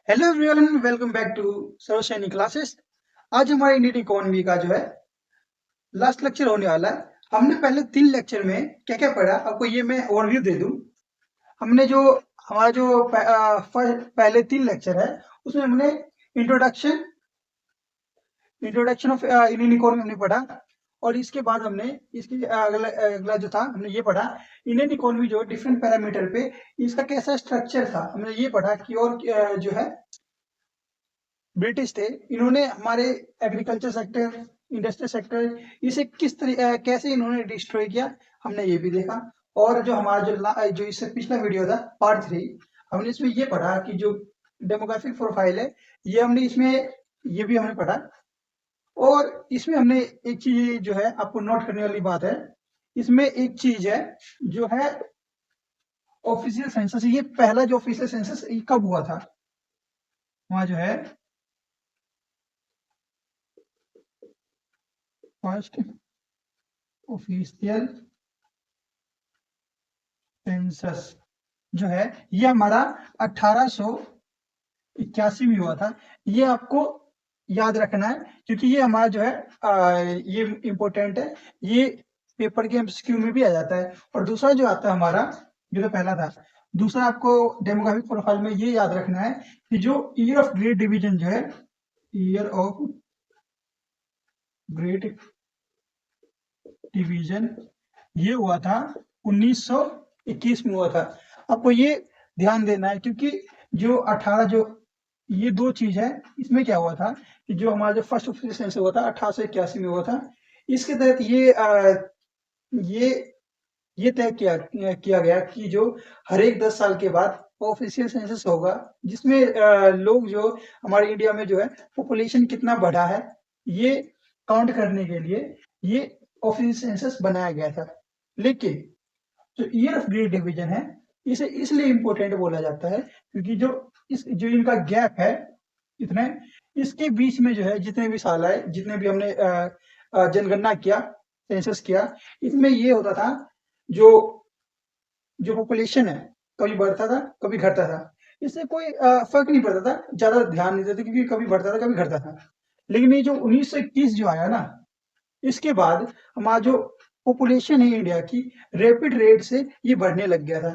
Hello everyone, welcome back to Sarvasainik classes. आज हमारे Indian economy का जो है लास्ट लेक्चर होने वाला है। हमने पहले 3 लेक्चर में क्या क्या पढ़ा, आपको ये मैं ओवरव्यू दे दूं। हमने जो हमारा जो पहले 3 लेक्चर है उसमें हमने introduction introduction of Indian economy हमने पढ़ा। और इसके बाद हमने इसके अगला अगला जो था हमने ये पढ़ा इंडियन इकोनॉमी जो डिफरेंट पैरामीटर पे इसका कैसा स्ट्रक्चर था। हमने ये पढ़ा कि और जो है ब्रिटिश थे, इन्होंने हमारे एग्रीकल्चर सेक्टर, इंडस्ट्रियल सेक्टर इसे कैसे इन्होंने डिस्ट्रॉय किया, हमने ये भी देखा। और जो हमारा जो इससे पिछला वीडियो था पार्ट 3, हमने इसमें ये पढ़ा कि जो डेमोग्राफिक प्रोफाइल है ये हमने इसमें ये भी हमने पढ़ा। और इसमें हमने एक चीज जो है आपको नोट करने वाली बात है, इसमें एक चीज है जो है ऑफिशियल सेंसस। ये पहला जो ऑफिशियल सेंसस कब हुआ था, वहाँ जो है फर्स्ट ऑफिशियल सेंसस जो है ये हमारा 1881 में हुआ था। ये आपको याद रखना है क्योंकि ये हमारा जो है ये इम्पोर्टेंट है। ये पेपर के एमसीक्यू में भी आ जाता है। और दूसरा जो आता है हमारा, जो तो पहला था, दूसरा आपको डेमोग्राफिक प्रोफाइल में ये याद रखना है कि जो ईयर ऑफ ग्रेट डिवीजन जो है, ईयर ऑफ ग्रेट डिवीजन ये हुआ था 1921 में हुआ था। आपको ये ध्यान देना है क्योंकि जो 18 जो ये दो चीज है, इसमें क्या हुआ था कि जो हमारा जो फर्स्ट ऑफिशियल सेंसस हुआ था 1881 में हुआ था। इसके तहत ये ये तय किया गया कि जो हर एक 10 साल के बाद ऑफिशियल सेंसस होगा, जिसमें लोग जो हमारे इंडिया में जो है पॉपुलेशन कितना बढ़ा है ये काउंट करने के लिए ये ऑफिशियल सेंसस बनाया गया था। लेकिन जो ईयर ऑफ ग्रेट डिवीजन है इसे इसलिए इम्पोर्टेंट बोला जाता है क्योंकि जो इनका गैप है इतने, इसके बीच में जो है जितने भी साल आए, जितने भी हमने जनगणना किया, सेंसस किया, इसमें ये होता था जो जो पॉपुलेशन है कभी बढ़ता था कभी घटता था। इससे कोई फर्क नहीं पड़ता था, ज्यादा ध्यान नहीं देते क्योंकि कभी बढ़ता था कभी घटता था। लेकिन ये जो 1921 जो आया ना, इसके बाद हमारा जो पॉपुलेशन है इंडिया की रैपिड रेट से ये बढ़ने लग गया था।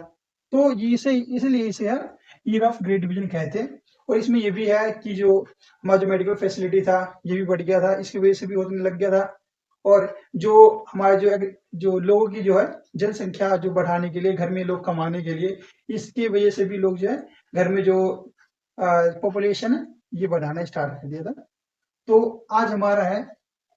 तो इसे इसलिए इसे यार ईयर ऑफ ग्रेट डिवीजन कहते हैं। और इसमें ये भी है कि जो हमारा जो मेडिकल फैसिलिटी था ये भी बढ़ गया था, इसकी वजह से भी होने लग गया था। और जो हमारे जो लोगों की जो है जनसंख्या जो बढ़ाने के लिए, घर में लोग कमाने के लिए, इसकी वजह से भी लोग जो है घर में जो पॉपुलेशन है ये बढ़ाना स्टार्ट कर दिया था। तो आज हमारा है,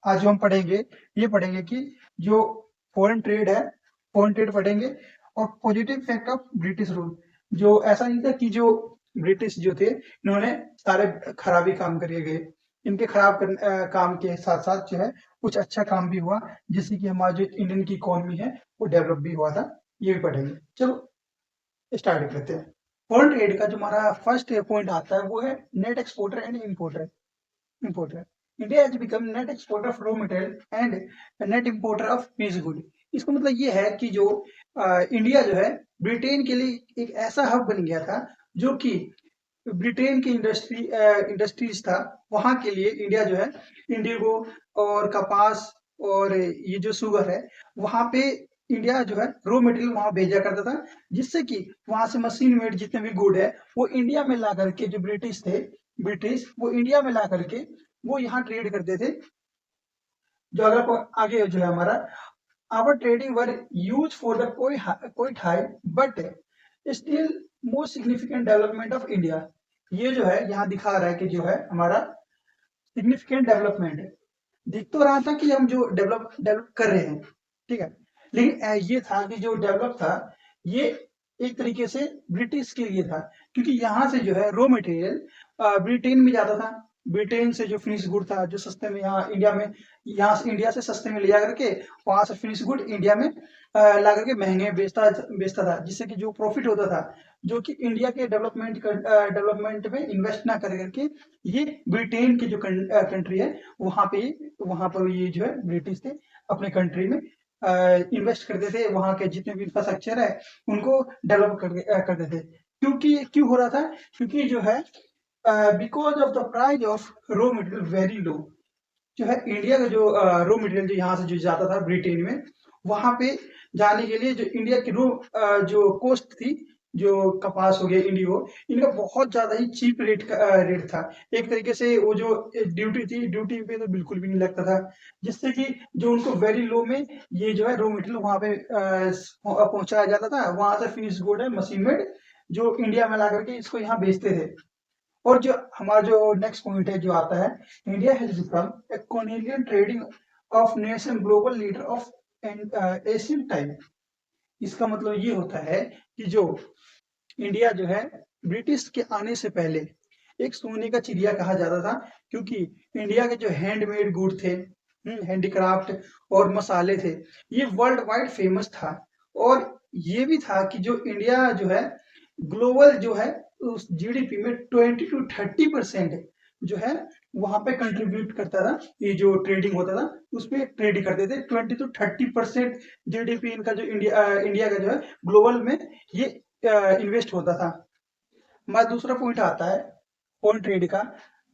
आज जो हम पढ़ेंगे ये पढ़ेंगे कि जो फॉरेन ट्रेड है, फॉरेन ट्रेड पढ़ेंगे। और positive effect of British rule, जो ऐसा नहीं था कि जो ब्रिटिश जो थे इन्होंने सारे खराबी काम करे गए, इनके काम के साथ साथ जो है कुछ अच्छा काम भी हुआ, जिससे कि हमारा जो इंडियन की इकोनॉमी है वो डेवलप भी हुआ था। ये भी पढ़ेंगे। चलो स्टार्ट करते हैं। फॉरेन ट्रेड का जो हमारा फर्स्ट पॉइंट आता है वो है net exporter and importer. India has become net exporter of raw material and net importer of finished good। इसका मतलब ये है कि जो इंडिया जो है ब्रिटेन के लिए एक ऐसा हब बन गया था, जो कि ब्रिटेन की इंडस्ट्रीज था वहां के लिए इंडिया जो है इंडिगो और कपास और ये जो शुगर है वहां पे इंडिया जो है रॉ मटेरियल वहां भेजा करता था, जिससे कि वहां से मशीन मेड जितने भी गुड है वो इंडिया में ला करके, जो ब्रिटिश थे, ब्रिटिश वो इंडिया में ला करके वो यहाँ ट्रेड करते थे। जो अगर आगे जो है हमारा our trading were used for the quite high but still most significant development of India। ये जो है यहाँ दिखा रहा है कि जो है हमारा सिग्निफिकेंट डेवलपमेंट है। दिख तो रहा था कि हम जो डेवलप कर रहे हैं, ठीक है, लेकिन ये था कि जो डेवलप था ये एक तरीके से ब्रिटिश के लिए था, क्योंकि यहाँ से जो है रॉ मटेरियल ब्रिटेन में जाता था। ब्रिटेन से जो फिनिश गुड था जो सस्ते में यहाँ इंडिया में, यहाँ से इंडिया से सस्ते में ले जा करके वहां से फिनिश गुड इंडिया में ला करके महंगे बेचता था, जिससे कि जो प्रॉफिट होता था, जो कि इंडिया के डेवलपमेंट में इन्वेस्ट ना कर करके ये ब्रिटेन की जो कंट्री है वहां पर ये जो है ब्रिटिश थे अपने कंट्री में इन्वेस्ट करते थे, वहां के जितने भी इंफ्रास्ट्रक्चर है उनको डेवलप करते थे। क्योंकि क्यों हो रहा था, क्योंकि जो है because of the price of raw material very low. जो है इंडिया का जो रॉ मटेरियल जो यहाँ से जो जाता था ब्रिटेन में, वहां पे जाने के लिए जो इंडिया की जो कॉस्ट थी, जो कपास हो गया, इंडिगो, इनका बहुत ज्यादा ही चीप रेट था। एक तरीके से वो जो ड्यूटी थी, ड्यूटी पे तो बिल्कुल भी नहीं लगता था, जिससे कि जो उनको वेरी लो में ये जो है रॉ मटेरियल वहां पे पहुंचाया जाता था। वहां से फिनिश गुड है मशीन मेड, जो इंडिया में ला करके इसको यहाँ बेचते थे। और जो हमारा जो नेक्स्ट पॉइंट है जो आता है, India has become a कॉर्नेलियन trading of nation global leader of Asian time. इसका मतलब ये होता है कि जो इंडिया जो है ब्रिटिश के आने से पहले एक सोने का चिड़िया कहा जाता था, क्योंकि इंडिया के जो हैंडमेड गुड थे, हैंडीक्राफ्ट और मसाले थे, ये वर्ल्ड वाइड फेमस था। और ये भी था कि जो इंडिया जो है ग्लोबल जो है उस जीडीपी में 20 to 30% जो है वहां पे कंट्रीब्यूट करता था। ये जो ट्रेडिंग होता था उस पर ट्रेड करते थे। 20 to 30% जीडीपी इनका जो इंडिया का जो है ग्लोबल में ये इन्वेस्ट होता था। हमारा दूसरा पॉइंट आता है फोन ट्रेड का।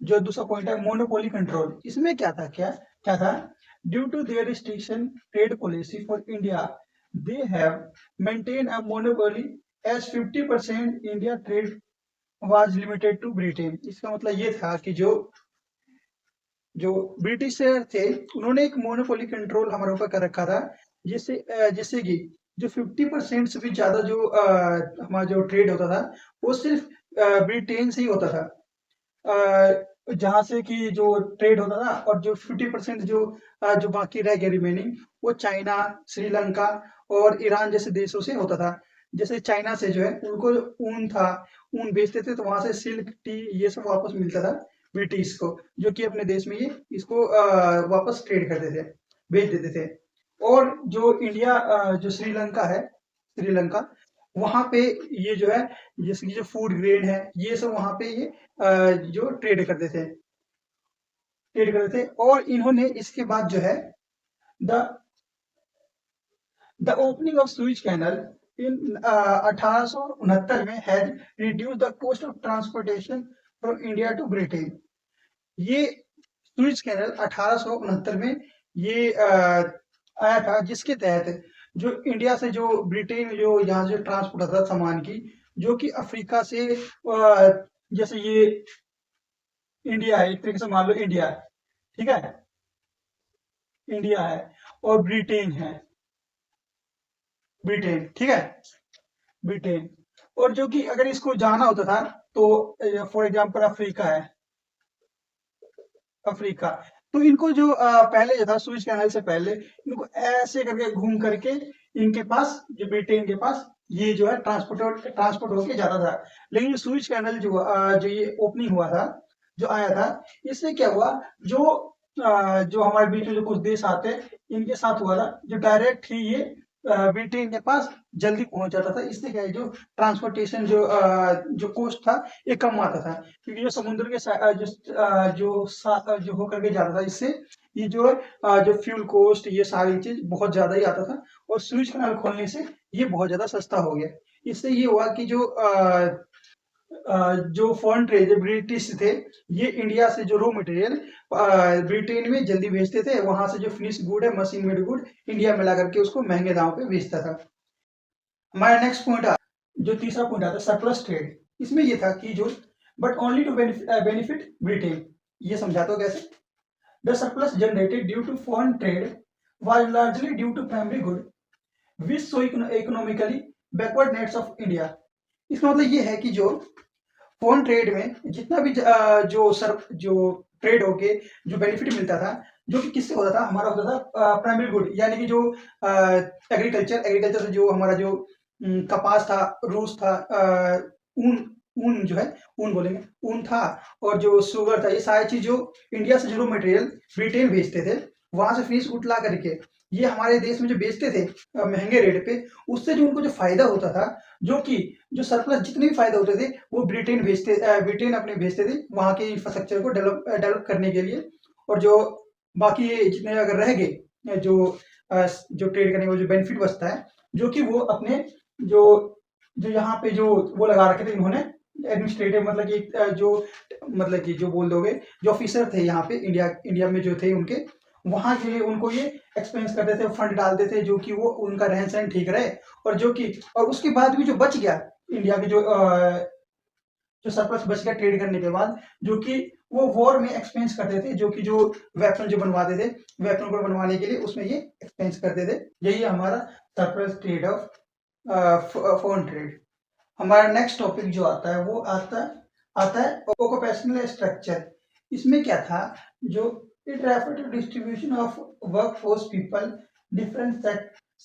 जो दूसरा पॉइंट है मोनोपोली कंट्रोल। इसमें क्या था, क्या था, due to their restriction trade policy for India, they have maintain a monopoly as 50% India trade was limited to Britain. इसका मतलब ये था कि जो जो ब्रिटिशर थे उन्होंने एक मोनोपोली कंट्रोल हमारे ऊपर कर रखा था, जिससे कि जो 50% से भी ज्यादा जो हमारा जो ट्रेड होता था वो सिर्फ ब्रिटेन से ही होता था। जहाँ से कि जो ट्रेड होता था, और जो 50% जो बाकी रह गया रिमेनिंग, वो चाइना, श्रीलंका और ईरान जैसे देशों से होता था। जैसे चाइना से जो है उनको जो ऊन था, ऊन बेचते थे, तो वहां से सिल्क, टी, ये सब वापस मिलता था ब्रिटिश को, जो कि अपने देश में ये इसको वापस ट्रेड करते थे, बेच देते थे। और जो इंडिया जो श्रीलंका है, श्रीलंका, वहां पे ये जो है जैसे कि जो फूड ग्रेन है, ये सब वहां पे ये जो ट्रेड करते थे। और इन्होंने इसके बाद जो है the the opening of Suez canal in 1869 में has reduce the cost of transportation from India to Britain. ये स्विच कैनल 1869 में ये आया था, जिसके तहत जो इंडिया से जो ब्रिटेन जो यहाँ से ट्रांसपोर्ट होता था सामान की, जो कि अफ्रीका से जैसे ये इंडिया है, एक तरीके से मान लो इंडिया है, ठीक है, इंडिया है और ब्रिटेन है, ब्रिटेन, ठीक है, ब्रिटेन। और जो कि अगर इसको जाना होता था तो फॉर एग्जांपल अफ्रीका है, अफ्रीका, तो इनको जो पहले जो था सुइज कैनाल से पहले इनको ऐसे करके घूम करके इनके पास, जो ब्रिटेन के पास, ये जो है ट्रांसपोर्ट होके जाता था। लेकिन सुइज कैनाल जो ये ओपनिंग हुआ था, जो आया था, इससे क्या हुआ, जो हमारे बीच में जो कुछ देश आते हैं इनके साथ हुआ था, जो डायरेक्ट ही ये ब्रिटेन के पास जल्दी पहुंच जाता था। इससे क्या है, जो ट्रांसपोर्टेशन जो कॉस्ट था ये कम आता था, क्योंकि जो समुद्र के जो होकर के जाता था, इससे ये जो है जो फ्यूल कॉस्ट, ये सारी चीज बहुत ज्यादा ही आता था। और स्विच कैनाल खोलने से ये बहुत ज्यादा सस्ता हो गया। इससे ये हुआ कि जो फॉरेन ट्रेड ब्रिटिश थे, ये इंडिया से जो रॉ मटेरियल ब्रिटेन में जल्दी भेजते थे, वहां से जो फिनिश गुड है, मशीन मेड गुड, इंडिया में ला करके उसको महंगे दाम पे बेचता था। हमारा नेक्स्ट पॉइंट जो तीसरा पॉइंट आता है सरप्लस ट्रेड। इसमें ये था कि जो but only to benefit Britain. ये समझाता हूँ कैसे। The surplus generated due to foreign trade was largely due to primary good which so economically backward nets of India. इसका मतलब ये है कि जो फॉरेन ट्रेड में जितना भी जो ट्रेड होके जो बेनिफिट मिलता था, जो कि किससे होता था, हमारा होता था प्राइमरी गुड, यानी कि जो एग्रीकल्चर से जो हमारा जो कपास था, रूस था, ऊन ऊन जो है, ऊन बोलेंगे, ऊन था, और जो शुगर था, ये सारी चीज जो इंडिया से जो मटेरियल ब्रिटेन भेजते थे, वहां से फिनिश गुड ला करके ये हमारे देश में जो बेचते थे महंगे रेट पे, उससे जो उनको जो फायदा होता था, जो कि जो सरप्लस जितने भी फायदे होते थे वो ब्रिटेन अपने भेजते थे वहां के इंफ्रास्ट्रक्चर को डेवलप करने के लिए। और जो बाकी जितने अगर रह गए जो ट्रेड करने का जो बेनिफिट बचता है, जो कि वो अपने जो जो यहाँ पे जो वो लगा रखे थे इन्होंने एडमिनिस्ट्रेटिव मतलब कि जो मतलब कि जो बोल दोगे जो ऑफिसर थे यहाँ पे इंडिया में जो थे उनके, वहां के लिए उनको ये एक्सपेंस करते थे, फंड डालते थे जो कि वो उनका रहन सहन ठीक रहे, और जो कि और उसके बाद भी जो बच गया इंडिया के जो सरप्लस बच गया ट्रेड करने के बाद, जो कि वो वॉर में एक्सपेंस करते थे, जो कि जो वेपन जो बनवाते थे, वेपन को बनवाने के लिए उसमें ये एक्सपेंस करते थे। यही है हमारा surplus trade off foreign trade. हमारा नेक्स्ट टॉपिक जो आता है वो आता है ऑक्यूपेशनल स्ट्रक्चर। इसमें क्या था, जो it refer to distribution of workforce people different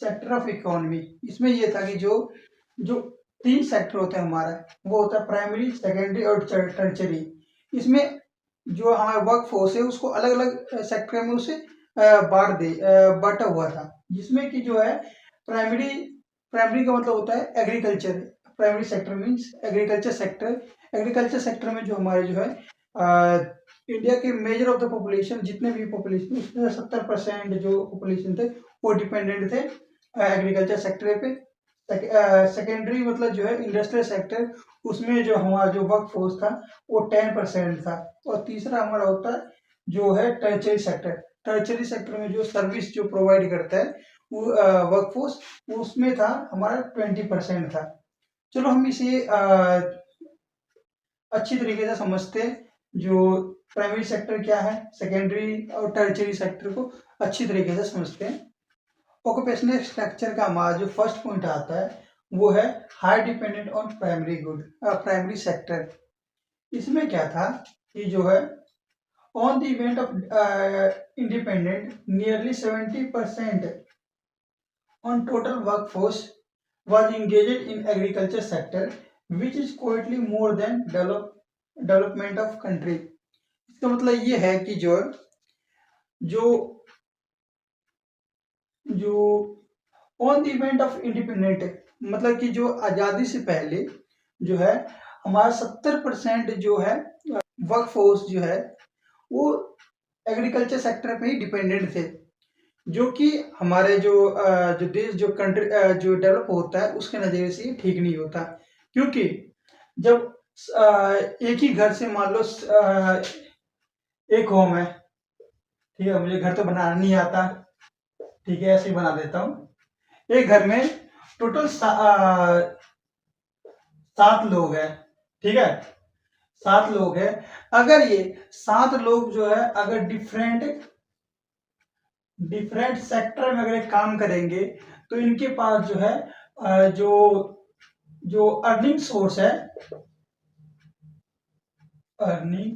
sector of economy. इसमें ये था कि जो जो तीन सेक्टर होते हैं हमारा, वो होता है प्राइमरी, सेकेंडरी और टर्चरी। इसमें जो हमारा वर्क फोर्स है उसको अलग अलग सेक्टर में उसे बांटा हुआ था, जिसमें कि जो है प्राइमरी प्राइमरी का मतलब होता है agriculture. Primary sector means agriculture sector. Agriculture sector में जो हमारे जो है इंडिया के मेजर ऑफ द पॉपुलेशन, जितने भी पॉपुलेशन उसमें 70% जो पॉपुलेशन थे वो डिपेंडेंट थे एग्रीकल्चर सेक्टर पे। सेकेंडरी मतलब जो है इंडस्ट्रियल सेक्टर, उसमें जो हमारा जो वर्क फोर्स था वो 10% था। और तीसरा हमारा होता है जो है टर्चरी सेक्टर। टर्चरी सेक्टर में जो सर्विस जो प्रोवाइड करता है वो वर्क फोर्स, उसमें था हमारा 20% था। चलो हम इसे अच्छी तरीके से समझते हैं, जो प्राइमरी सेक्टर क्या है, सेकेंडरी और टर्चरी सेक्टर को अच्छी तरीके से समझते हैं। ऑक्यूपेशनल स्ट्रक्चर का हमारा जो फर्स्ट पॉइंट आता है वो है high dependent on primary sector. इसमें क्या था कि जो है on the event of independent nearly 70% on total workforce was engaged in agriculture sector, which is quietly more than development of country। इसका मतलब ये है कि जो जो जो on the event of independent मतलब कि जो आजादी से पहले जो है हमारा 70% जो है वर्क फोर्स जो है वो एग्रीकल्चर सेक्टर पे ही डिपेंडेंट थे, जो कि हमारे जो देश जो कंट्री जो डेवलप होता है उसके नज़रिए से ये ठीक नहीं होता। क्योंकि जब एक ही घर से मान लो एक होम है, ठीक है, मुझे घर तो बनाना नहीं आता, ठीक है, ऐसे ही बना देता हूँ। एक घर में टोटल 7 लोग हैं, ठीक है, 7 लोग हैं। अगर ये 7 लोग जो है अगर डिफरेंट सेक्टर में अगर काम करेंगे तो इनके पास जो है जो जो अर्निंग सोर्स है, अर्निंग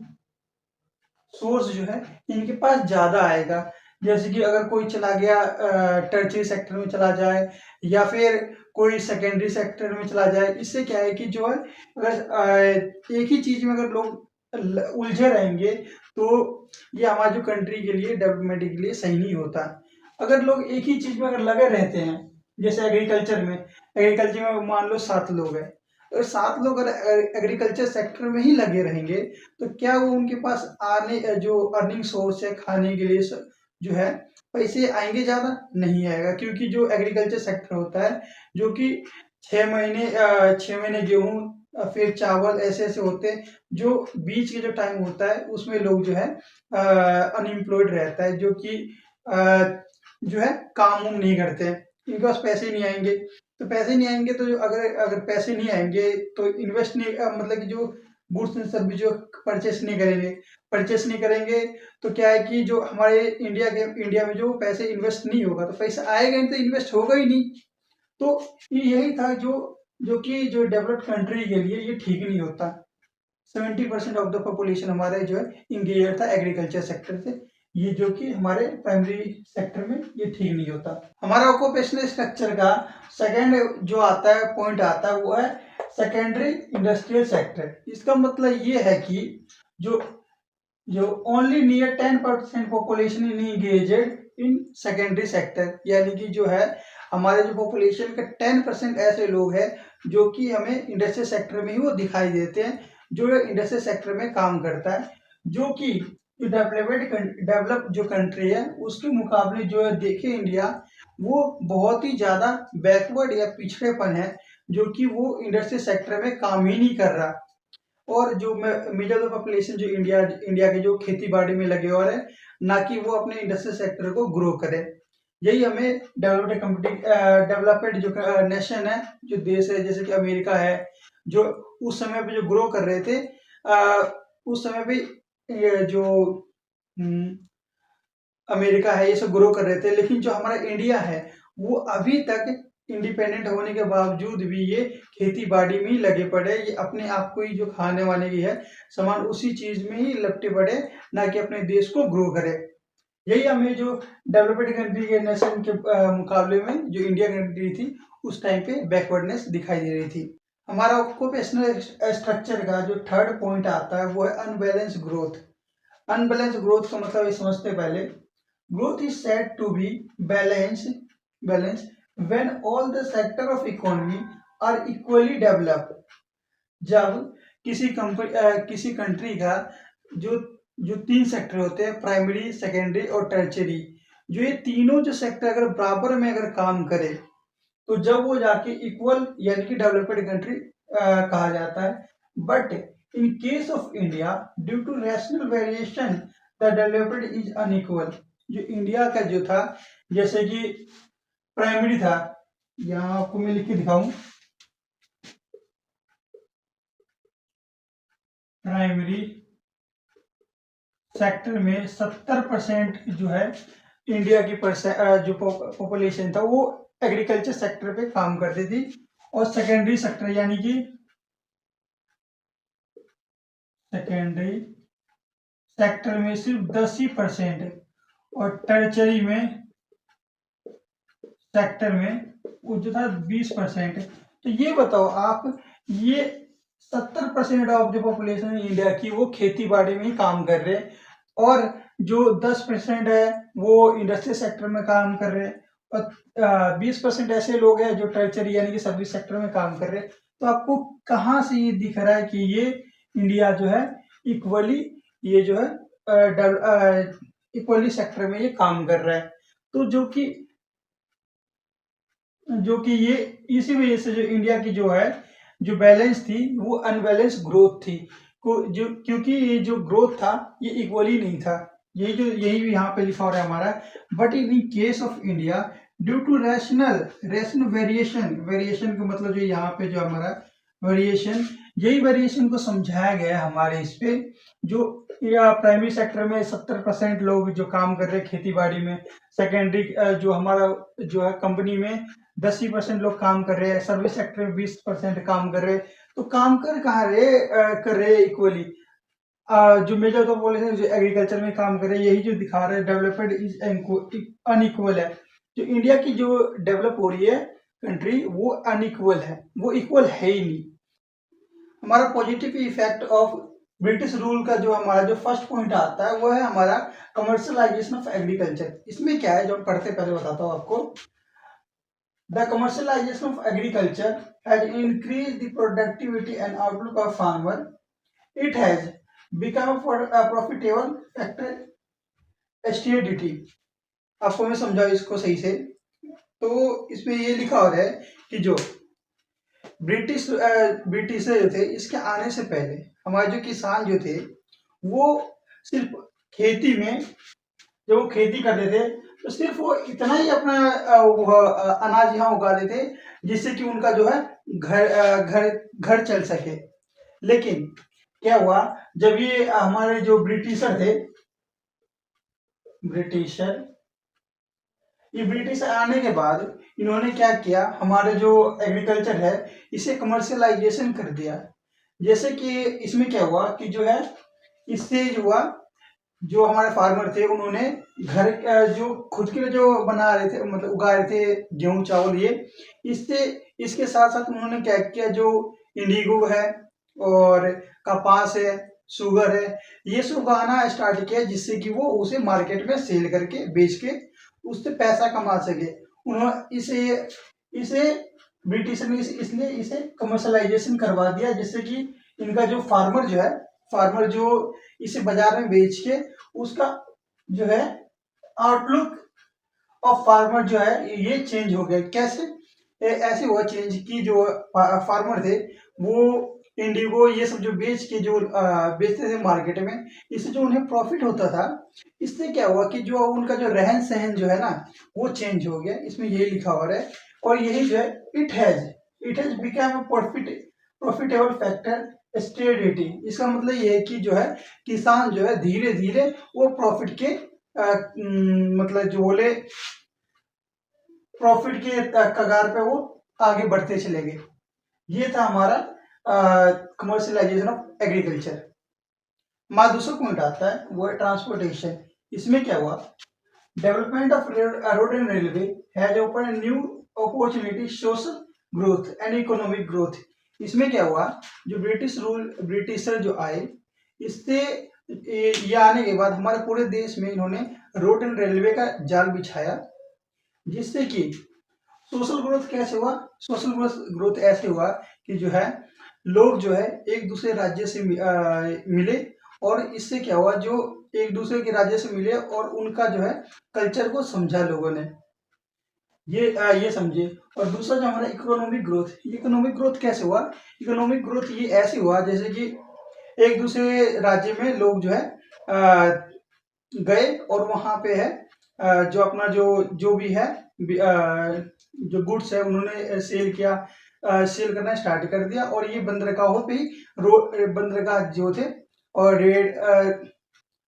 सोर्स जो है इनके पास ज्यादा आएगा। जैसे कि अगर कोई चला गया टर्चरी सेक्टर में चला जाए या फिर कोई सेकेंडरी सेक्टर में चला जाए, इससे क्या है कि जो है अगर एक ही चीज में अगर लोग उलझे रहेंगे तो ये हमारी जो कंट्री के लिए डेवलपमेंट के लिए सही नहीं होता। अगर लोग एक ही चीज में अगर लगे रहते हैं, जैसे एग्रीकल्चर में मान लो 7 लोग हैं, अगर 7 लोग अगर एग्रीकल्चर सेक्टर में ही लगे रहेंगे तो क्या वो उनके पास आने जो अर्निंग सोर्स है खाने के लिए जो है पैसे आएंगे? ज्यादा नहीं आएगा, क्योंकि जो एग्रीकल्चर सेक्टर होता है जो कि 6 महीने गेहूं फिर चावल ऐसे ऐसे होते हैं, जो बीच के जो टाइम होता है उसमें लोग जो है अनएम्प्लॉयड रहता है, जो कि जो है काम उम नहीं करते हैं, इनके पास पैसे नहीं आएंगे। तो पैसे नहीं आएंगे तो जो अगर पैसे नहीं आएंगे तो इन्वेस्ट नहीं मतलब कि जो गुड्स एंड सर्विस जो परचेस नहीं करेंगे तो क्या है कि जो हमारे इंडिया में जो पैसे इन्वेस्ट नहीं होगा तो पैसा आएगा नहीं, तो इन्वेस्ट होगा ही नहीं। तो यही था जो कि जो डेवलप्ड कंट्री के लिए ये ठीक नहीं होता। 70% ऑफ द पॉपुलेशन हमारे जो है इंगेज था एग्रीकल्चर सेक्टर से, ये जो कि हमारे प्राइमरी सेक्टर में ये ठीक नहीं होता। हमारा ऑक्यूपेशनल स्ट्रक्चर का सेकंड जो आता है पॉइंट आता है वो है सेकेंडरी इंडस्ट्रियल सेक्टर। इसका मतलब ये है कि जो जो only near 10% population in engaged in secondary sector, यानी कि जो है हमारे जो पॉपुलेशन के 10% ऐसे लोग हैं जो कि हमें इंडस्ट्रियल सेक्टर में ही वो दिखाई देते हैं, जो इंडस्ट्रियल सेक्टर में काम करता है, जो कि जो डेवलप जो कंट्री है उसके मुकाबले जो है देखे इंडिया वो बहुत ही ज्यादा बैकवर्ड या पिछड़ेपन है, जो कि वो इंडस्ट्रियल सेक्टर में काम ही नहीं कर रहा। और जो मेजर ऑफ पॉपुलेशन जो इंडिया के जो खेती बाड़ी में लगे और है, ना कि वो अपने इंडस्ट्रियल सेक्टर को ग्रो करे। यही हमें डेवलप्ड जो नेशन है, जो देश है, जैसे कि अमेरिका है, जो उस समय पे जो ग्रो कर रहे थे, उस समय पे ये जो अमेरिका है, ये सब ग्रो कर रहे थे। लेकिन जो हमारा इंडिया है, वो अभी तक इंडिपेंडेंट होने के बावजूद भी ये खेती बाड़ी में ही लगे पड़े। ये अपने आप को ही जो खाने वाने की है सामान, उसी चीज में ही लपटे पड़े, ना कि अपने देश को ग्रो करे। यही हमें जो डेवलप्ड कंट्री के नेशन के मुकाबले में जो इंडिया कंट्री थी, उस टाइम पे बैकवर्डनेस दिखाई दे रही थी। हमारा ऑक्यूपेशनल स्ट्रक्चर का जो थर्ड पॉइंट आता है, वो है अनबैलेंस ग्रोथ। अनबैलेंस ग्रोथ का मतलब ये समझते पहले। Growth is said to be balance when all the sector of economy are equally developed. जब किसी कंट्री का जो जो तीन सेक्टर होते हैं, प्राइमरी, सेकेंडरी और टर्चरी, जो ये तीनों जो सेक्टर अगर बराबर में अगर काम करे, तो जब वो जाके इक्वल यानी कि डेवलप्ड कंट्री कहा जाता है। But in case of India, due to rational variation, the developed is unequal. जो इंडिया का जो था, जैसे कि प्राइमरी था, यहाँ आपको मैं लिख के दिखाऊं, प्राइमरी सेक्टर में 70% जो है इंडिया की जो पॉपुलेशन था, वो एग्रीकल्चर सेक्टर पे काम करती थी। और सेकेंडरी सेक्टर यानी कि सेकेंडरी सेक्टर में सिर्फ 10% और टर्चरी में सेक्टर में वो जो था 20%। तो ये बताओ आप, ये 70% ऑफ द पॉपुलेशन इंडिया की वो खेती बाड़ी में ही काम कर रहे हैं, और जो 10% है वो इंडस्ट्रियल सेक्टर में काम कर रहे हैं, और 20% ऐसे लोग हैं जो टर्चरी यानी कि सर्विस सेक्टर में काम कर रहे हैं। तो आपको कहाँ से ये दिख रहा है कि ये इंडिया जो है इक्वली, ये जो है इक्वली सेक्टर में ये काम कर रहा है। तो जो कि ये इसी वजह से जो इंडिया की जो है जो बैलेंस थी, वो अनबैलेंस ग्रोथ थी। जो क्योंकि ये जो ग्रोथ था, ये इक्वली नहीं था। यही भी यहाँ पे लिखा हो रहा है हमारा। But in case of India, due to rational variation का मतलब जो यहाँ पे जो हमारा वेरिएशन, यही वेरिएशन को समझाया गया है हमारे इस पे। जो प्राइमरी सेक्टर में 70% लोग जो काम कर रहे हैं खेती बाड़ी में, सेकेंडरी जो हमारा जो है कंपनी में 10% लोग काम कर रहे हैं, सर्विस सेक्टर में 20% काम कर रहे हैं। तो काम कर रहे इक्वली। जो मेजर पॉपुलेशन जो एग्रीकल्चर में काम कर रहे हैं, यही जो दिखा रहे हैं डेवलप्ड इज अनइक्वल है। जो इंडिया की जो डेवलप हो रही है कंट्री, वो अनइक्वल है, वो इक्वल है ही नहीं। हमारा positive effect of British rule का जो हमारा जो फर्स्ट पॉइंट आता है, वो है हमारा कमर्शलाइजेशन ऑफ एग्रीकल्चर। इसमें क्या है, जो हम पढ़ते पहले बताता हूँ आपको। The commercialization of agriculture has increased the productivity and outlook of farmer. It has become a profitable factor. STADT, आपको मैं समझाऊं इसको सही से। तो इसमें ये लिखा हो रहा है कि जो ब्रिटिश जो थे, इसके आने से पहले हमारे जो किसान जो थे, वो सिर्फ खेती में जब वो खेती करते थे, तो सिर्फ वो इतना ही अपना अनाज यहाँ उगाते थे, जिससे कि उनका जो है घर चल सके। लेकिन क्या हुआ, जब ये हमारे जो ब्रिटिशर थे, ये ब्रिटिशर आने के बाद इन्होंने क्या किया, हमारे जो एग्रीकल्चर है इसे कमर्शियलाइजेशन कर दिया। जैसे कि इसमें क्या हुआ कि जो है, इससे जो हुआ, जो हमारे फार्मर थे, उन्होंने घर जो खुद के लिए जो बना रहे थे, मतलब उगा रहे थे गेहूं चावल, ये इसके साथ साथ उन्होंने क्या किया, जो इंडिगो है और कपास है, शुगर है, ये सब उगाना स्टार्ट किया, जिससे कि वो उसे मार्केट में सेल करके बेच के उससे पैसा कमा सके। उन्होंने इसे ब्रिटिश ने इसलिए इसे कमर्शलाइजेशन करवा दिया, जिससे कि इनका जो फार्मर जो इसे बाजार में बेच के उसका जो है आउटलुक ऑफ फार्मर जो है ये चेंज हो गया। कैसे ऐसे हुआ चेंज कि जो फार्मर थे, वो इंडिगो ये सब जो बेच के जो बेचते थे मार्केट में, इससे जो उन्हें प्रॉफिट होता था, इससे क्या हुआ कि जो उनका जो रहन सहन जो है ना वो चेंज हो गया। इसमें यही लिखा हुआ है। और यही जो है it has become profitable factor stability. इसका मतलब ये है कि जो है किसान जो है धीरे धीरे वो प्रॉफिट के मतलब जो बोले प्रॉफिट के कगार पे वो आगे बढ़ते चले गए। ये था हमारा कमर्शियलाइजेशन ऑफ एग्रीकल्चर। हमारा दूसरा पॉइंट आता है वो है ट्रांसपोर्टेशन। इसमें क्या हुआ, development of road and railway has open new opportunity, social growth and economic growth. इसमें क्या हुआ, जो ब्रिटिशर जो आए, इससे ये आने के बाद हमारे पूरे देश में इन्होंने रोड एंड रेलवे का जाल बिछाया, जिससे कि सोशल ग्रोथ कैसे हुआ, सोशल ग्रोथ ऐसे हुआ कि जो है लोग जो है एक दूसरे राज्य से मिले, और इससे क्या हुआ, जो एक दूसरे के राज्य से मिले और उनका जो है कल्चर को समझा लोगों ने, ये समझे। और दूसरा जो हमारा इकोनॉमिक ग्रोथ कैसे हुआ, इकोनॉमिक ग्रोथ ये ऐसे हुआ जैसे कि एक दूसरे राज्य में लोग जो है गए और वहां पे है जो अपना जो भी है जो गुड्स है उन्होंने सेल किया, सेल करना स्टार्ट कर दिया। और ये बंदरगाहों पे ही बंदरगाह जो थे और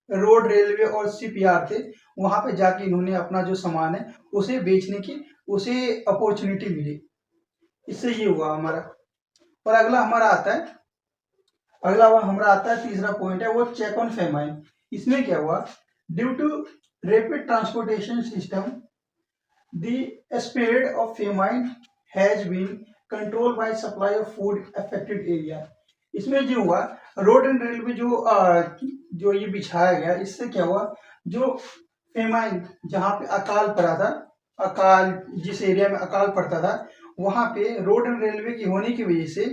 रोड रेलवे और शिपयार्ड थे, वहां पे जाके इन्होंने अपना जो सामान है उसे बेचने की उसे अपॉर्चुनिटी मिली। इससे ये हुआ हमारा। और अगला हमारा आता है तीसरा पॉइंट है वो चेक ऑन फेमाइन। इसमें क्या हुआ, due to rapid transportation system the spread of famine has been control by supply of food affected area. इसमें जो हुआ, रोड एंड रेलवे जो ये बिछाया गया, इससे क्या हुआ, जो फेमाइन जहाँ पे अकाल पड़ा था, अकाल जिस एरिया में अकाल पड़ता था, वहां पे रोड एंड रेलवे की होने की वजह से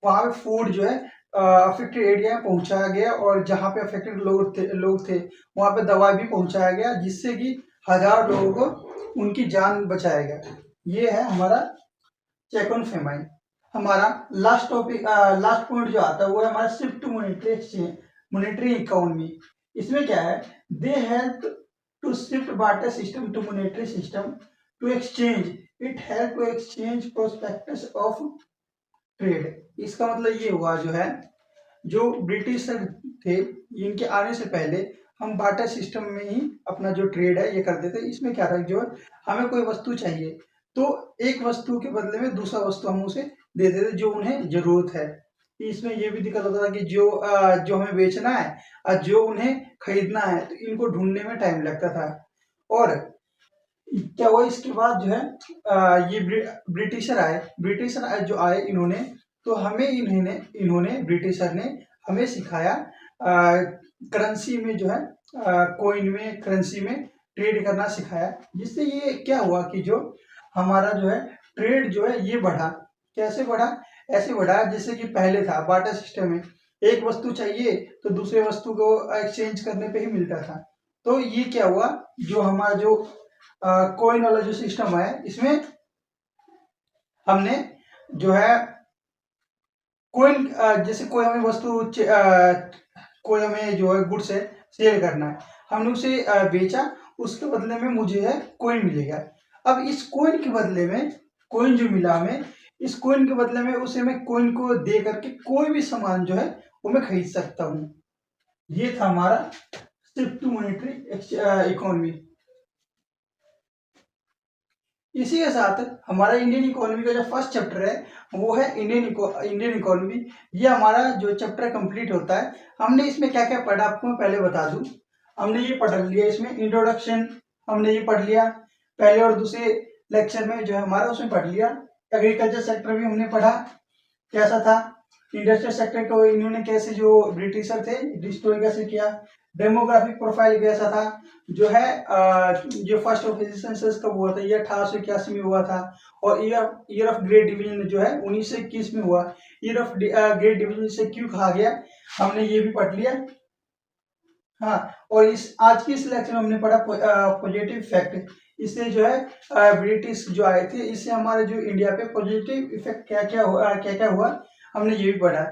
वहां पे फूड जो है अफेक्टेड एरिया में पहुंचाया गया, और जहाँ पे अफेक्टेड लोग थे वहां पे दवा भी पहुंचाया गया, जिससे कि हजार लोगों को उनकी जान बचाया गया। ये है हमारा चेक ऑन फेमाइन। हमारा लास्ट पॉइंट जो आता है वो है हमारा शिफ्ट टू मॉनेटरी इकोनॉमी। इसमें क्या है, they help to shift barter system to monetary system to exchange, it help to exchange prospectus of trade. इसका मतलब ये हुआ जो है, जो ब्रिटिश थे इनके आने से पहले हम बार्टर सिस्टम में ही अपना जो ट्रेड है ये करते थे। इसमें क्या था, जो है हमें कोई वस्तु चाहिए तो एक वस्तु के बदले में दूसरा वस्तु हम उसे दे देते जो उन्हें जरूरत है। इसमें ये भी दिक्कत होता था कि जो हमें बेचना है और जो उन्हें खरीदना है तो इनको ढूंढने में टाइम लगता था। और क्या हुआ, इसके बाद जो है ये ब्रिटिशर जो आए इन्होंने तो हमें इन्होंने ब्रिटिशर ने हमें सिखाया करेंसी में जो है कॉइन में करेंसी में ट्रेड करना सिखाया, जिससे ये क्या हुआ कि जो हमारा जो है ट्रेड जो है ये बढ़ा। कैसे बढ़ा, ऐसे बढ़ा जैसे कि पहले था बार्टर सिस्टम में एक वस्तु चाहिए तो दूसरे वस्तु को एक्सचेंज करने पे ही मिलता था। तो ये क्या हुआ, जो हमारा जो कॉइन वाला जो सिस्टम है इसमें हमने जो है कॉइन जैसे कोई हमें वस्तु कोई हमें जो है गुड्स है सेल करना है, हमने उसे बेचा, उसके बदले में मुझे है कॉइन मिलेगा। अब इस कॉइन के बदले में कॉइन जो मिला हमें, इस कॉइन के बदले में उसे मैं कॉइन को दे करके कोई भी सामान जो है वो मैं खरीद सकता हूँ। ये था हमारा शिफ्ट टू मॉनेटरी इकोनॉमी। इसी के साथ हमारा इंडियन इकोनॉमी का जो फर्स्ट चैप्टर है वो है इंडियन इकोनॉमी। ये हमारा जो चैप्टर कंप्लीट होता है। हमने इसमें क्या क्या पढ़ा आपको मैं पहले बता दूं। हमने ये पढ़ लिया, इसमें इंट्रोडक्शन हमने ये पढ़ लिया पहले और दूसरे लेक्चर में जो है हमारा उसमें पढ़ लिया। एग्रीकल्चर सेक्टर भी हमने पढ़ा कैसा था, इंडस्ट्रियल सेक्टर को इन्होंने कैसे जो ब्रिटिशर थे डिस्ट्रॉय कैसे किया, डेमोग्राफिक प्रोफाइल कैसा था, जो है जो फर्स्ट ऑफ सेंसस कब हुआ था, ये 1881 में हुआ था, और ईयर ऑफ ग्रेट डिवीजन जो है 1921 में हुआ। ईयर ऑफ ग्रेट डिवीजन से क्यों कहा गया हमने ये भी पढ़ लिया। हाँ, और इस आज की इस लेक्चर में हमने पढ़ा पॉजिटिव इफेक्ट। इससे जो है ब्रिटिश जो आए थे इससे हमारे जो इंडिया पे पॉजिटिव इफेक्ट क्या क्या हुआ हमने ये भी पढ़ा।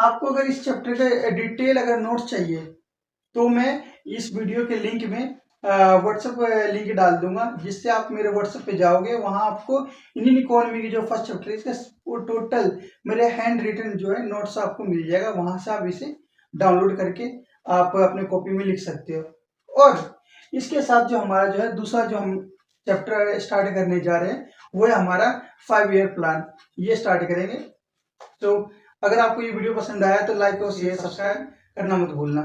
आपको अगर इस चैप्टर के डिटेल अगर नोट्स चाहिए तो मैं इस वीडियो के लिंक में व्हाट्सएप लिंक डाल दूंगा, जिससे आप मेरे व्हाट्सएप पे जाओगे, वहां आपको इंडियन इकोनॉमी की जो फर्स्ट चैप्टर है इसका वो टोटल मेरे हैंड रिटन जो है नोट्स आपको मिल जाएगा। वहां से आप इसे डाउनलोड करके आप अपने कॉपी में लिख सकते हो। और इसके साथ जो हमारा जो है दूसरा जो हम चैप्टर स्टार्ट करने जा रहे हैं वो है हमारा 5 ईयर प्लान, ये स्टार्ट करेंगे। तो अगर आपको ये वीडियो पसंद आया तो लाइक और शेयर सब्सक्राइब करना मत भूलना।